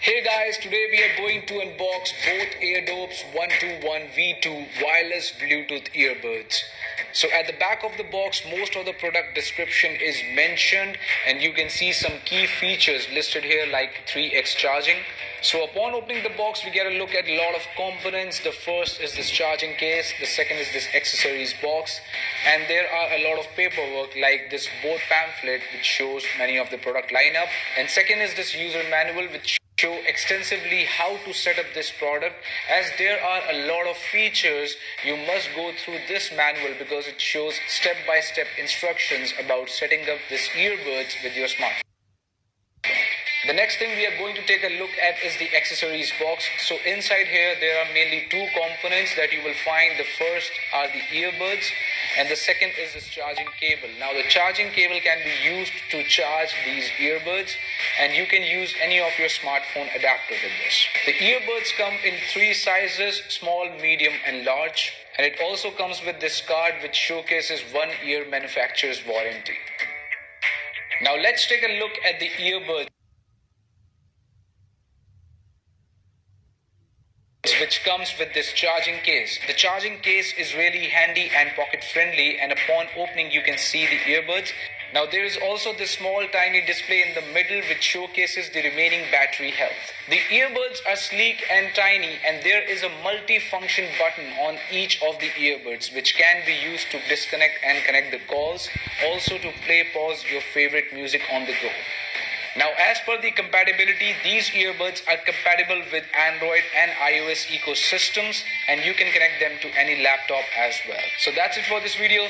Hey guys, today we are going to unbox both Airdopes 121 V2 wireless Bluetooth earbuds. So at the back of the box, most of the product description is mentioned and you can see some key features listed here like 3x charging. So upon opening the box, we get a look at a lot of components. The first is this charging case, the second is this accessories box, and there are a lot of paperwork like this boAt pamphlet which shows many of the product lineup, and second is this user manual which show extensively how to set up this product. As there are a lot of features, you must go through this manual because it shows step-by-step instructions about setting up this earbuds with your smartphone. The next thing we are going to take a look at is the accessories box. So inside here there are mainly two components that you will find. The first are the earbuds and the second is this charging cable. Now the charging cable can be used to charge these earbuds and you can use any of your smartphone adapter with this. The earbuds come in three sizes: small, medium and large, and it also comes with this card which showcases 1 year manufacturer's warranty. Now let's take a look at the earbuds, which comes with this charging case. The charging case is really handy and pocket friendly, and upon opening you can see the earbuds. Now there is also this small tiny display in the middle which showcases the remaining battery health. The earbuds are sleek and tiny, and there is a multi-function button on each of the earbuds which can be used to disconnect and connect the calls, also to play pause your favorite music on the go. Now, as per the compatibility, these earbuds are compatible with Android and iOS ecosystems, and you can connect them to any laptop as well. So that's it for this video.